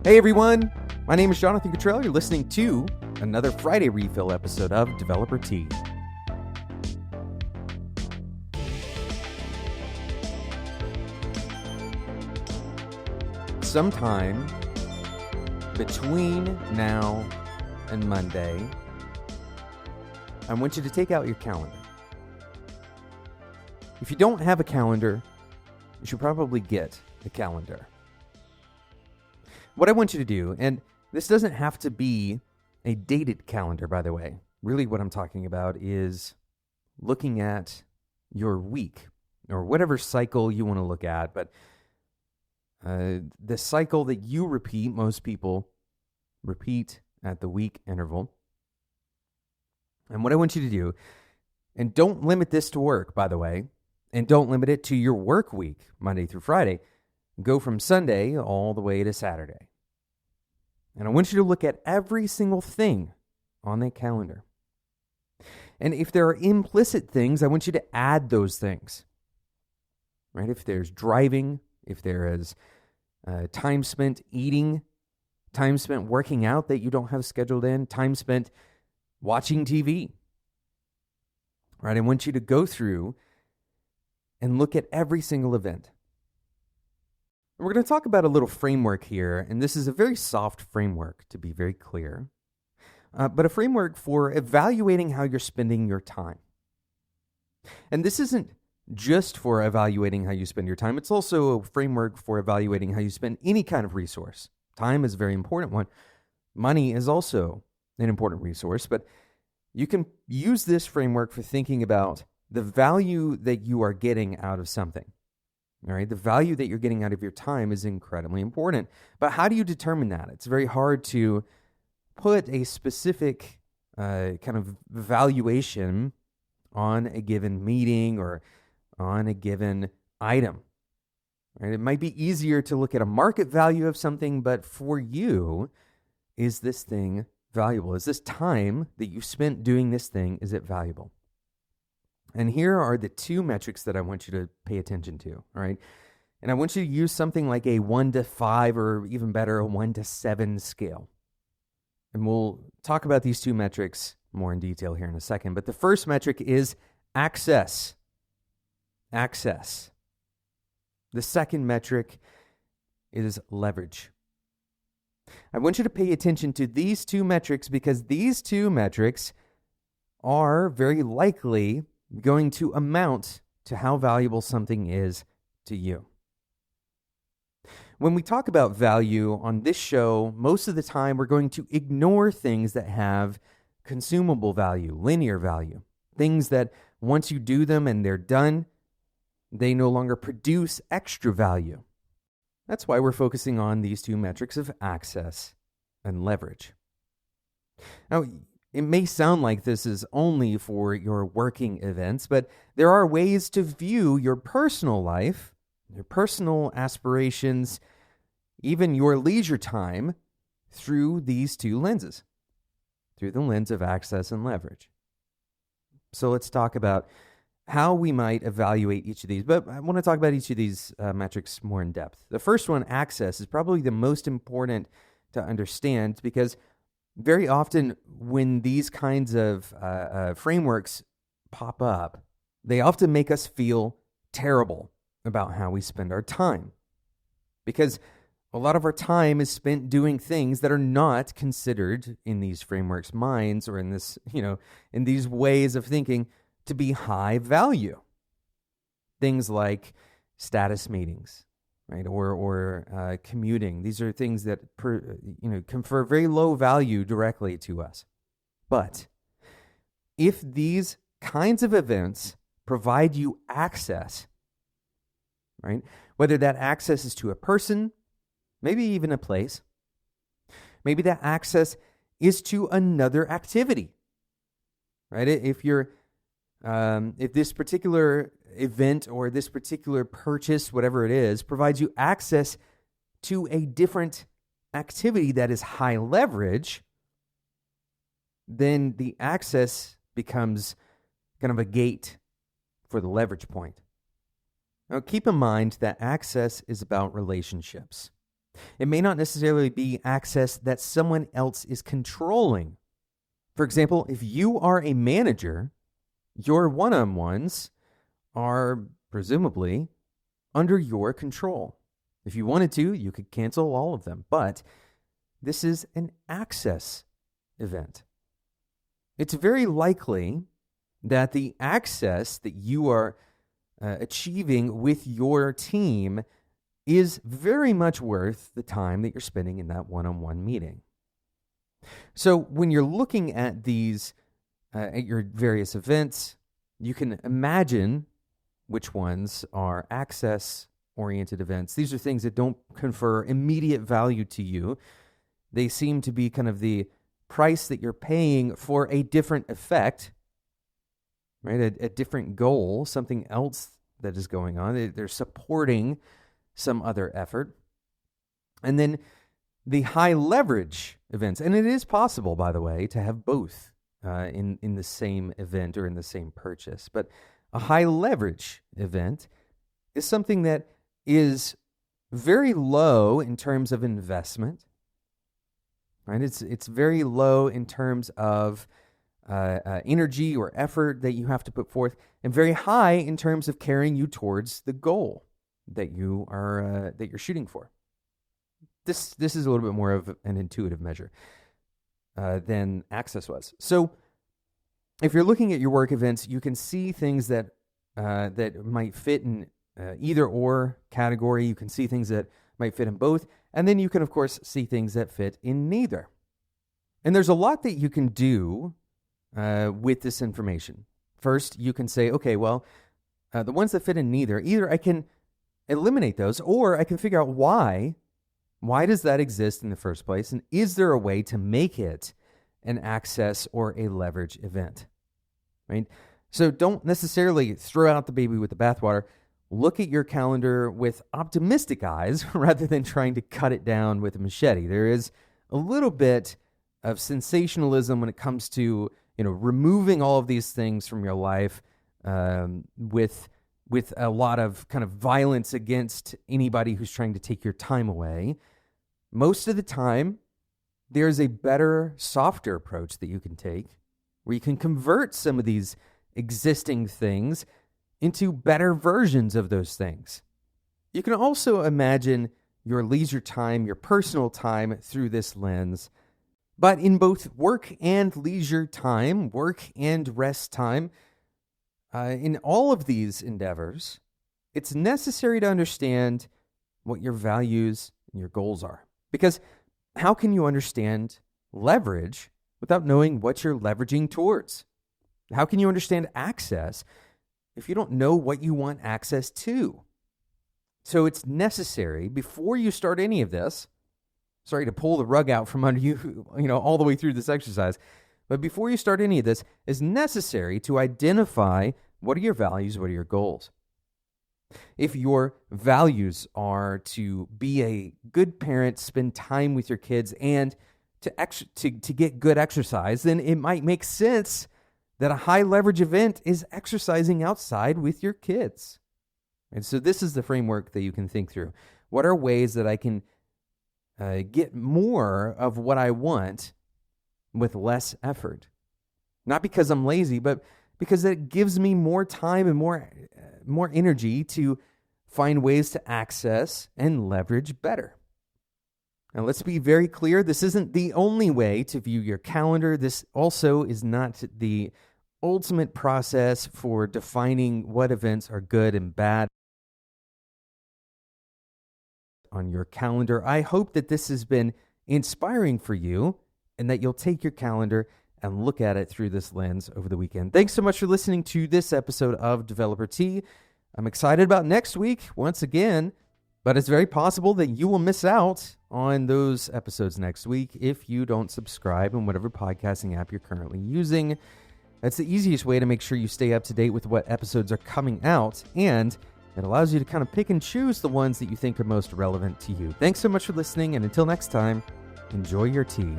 Hey everyone, my name is Jonathan Cottrell. You're listening to another Friday Refill episode of Developer Tea. Sometime between now and Monday, I want you to take out your calendar. If you don't have a calendar, you should probably get a calendar. What I want you to do, and this doesn't have to be a dated calendar, by the way. Really what I'm talking about is looking at your week or whatever cycle you want to look at. But the cycle that you repeat, most people repeat at the week interval. And what I want you to do, and don't limit this to work, by the way, and don't limit it to your work week, Monday through Friday. Go from Sunday all the way to Saturday. And I want you to look at every single thing on that calendar. And if there are implicit things, I want you to add those things. Right? If there's driving, if there is time spent eating, time spent working out that you don't have scheduled in, time spent watching TV. Right? I want you to go through and look at every single event. We're going to talk about a little framework here, and this is a very soft framework, to be very clear, but a framework for evaluating how you're spending your time. And this isn't just for evaluating how you spend your time. It's also a framework for evaluating how you spend any kind of resource. Time is a very important one. Money is also an important resource, but you can use this framework for thinking about the value that you are getting out of something. All right, the value that you're getting out of your time is incredibly important. But how do you determine that? It's very hard to put a specific kind of valuation on a given meeting or on a given item. Right? It might be easier to look at a market value of something, but for you, is this thing valuable? Is this time that you spent doing this thing, is it valuable? And here are the two metrics that I want you to pay attention to, all right? And I want you to use something like a 1 to 5 or even better, a 1 to 7 scale. And we'll talk about these two metrics more in detail here in a second. But the first metric is access. Access. The second metric is leverage. I want you to pay attention to these two metrics because these two metrics are very likely going to amount to how valuable something is to you. When we talk about value on this show, most of the time we're going to ignore things that have consumable value, linear value, things that once you do them and they're done, they no longer produce extra value. That's why we're focusing on these two metrics of access and leverage. Now, it may sound like this is only for your working events, but there are ways to view your personal life, your personal aspirations, even your leisure time through these two lenses, through the lens of access and leverage. So let's talk about how we might evaluate each of these, but I want to talk about each of these metrics more in depth. The first one, access, is probably the most important to understand because very often when these kinds of frameworks pop up, they often make us feel terrible about how we spend our time. Because a lot of our time is spent doing things that are not considered in these frameworks' minds or in this, in these ways of thinking to be high value. Things like status meetings, right? Or commuting. These are things that confer very low value directly to us. But if these kinds of events provide you access, right? Whether that access is to a person, maybe even a place, maybe that access is to another activity, right? If this particular event or this particular purchase, whatever it is, provides you access to a different activity that is high leverage, then the access becomes kind of a gate for the leverage point. Now, keep in mind that access is about relationships. It may not necessarily be access that someone else is controlling. For example, if you are a manager, your one-on-ones are presumably under your control. If you wanted to, you could cancel all of them, but this is an access event. It's very likely that the access that you are achieving with your team is very much worth the time that you're spending in that one-on-one meeting. So when you're looking at these, at your various events, you can imagine which ones are access-oriented events. These are things that don't confer immediate value to you. They seem to be kind of the price that you're paying for a different effect, right? A different goal, something else that is going on. They're supporting some other effort. And then the high leverage events, and it is possible, by the way, to have both in the same event or in the same purchase. But a high leverage event is something that is very low in terms of investment, right? It's very low in terms of energy or effort that you have to put forth, and very high in terms of carrying you towards the goal that you are that you're shooting for. This is a little bit more of an intuitive measure than access was. So, if you're looking at your work events, you can see things that that might fit in either or category. You can see things that might fit in both, and then you can, of course, see things that fit in neither. And there's a lot that you can do with this information. First, you can say, okay, well, the ones that fit in neither, either I can eliminate those, or I can figure out why. Why does that exist in the first place? And is there a way to make it an access or a leverage event? Right? So don't necessarily throw out the baby with the bathwater. Look at your calendar with optimistic eyes rather than trying to cut it down with a machete. There is a little bit of sensationalism when it comes to, removing all of these things from your life with a lot of kind of violence against anybody who's trying to take your time away. Most of the time, there's a better, softer approach that you can take where you can convert some of these existing things into better versions of those things. You can also imagine your leisure time, your personal time through this lens. But in both work and leisure time, work and rest time, in all of these endeavors, it's necessary to understand what your values and your goals are. Because how can you understand leverage without knowing what you're leveraging towards? How can you understand access if you don't know what you want access to? So it's necessary before you start any of this, sorry to pull the rug out from under you, all the way through this exercise, but before you start any of this, it's necessary to identify what are your values, what are your goals. If your values are to be a good parent, spend time with your kids, and to get good exercise, then it might make sense that a high leverage event is exercising outside with your kids. And so this is the framework that you can think through. What are ways that I can get more of what I want with less effort? Not because I'm lazy, but because it gives me more time and more energy to find ways to access and leverage better. Now, let's be very clear. This isn't the only way to view your calendar. This also is not the ultimate process for defining what events are good and bad on your calendar. I hope that this has been inspiring for you and that you'll take your calendar and look at it through this lens over the weekend. Thanks so much for listening to this episode of Developer Tea. I'm excited about next week once again, but it's very possible that you will miss out on those episodes next week if you don't subscribe in whatever podcasting app you're currently using. That's the easiest way to make sure you stay up to date with what episodes are coming out, and it allows you to kind of pick and choose the ones that you think are most relevant to you. Thanks so much for listening, and until next time, enjoy your tea.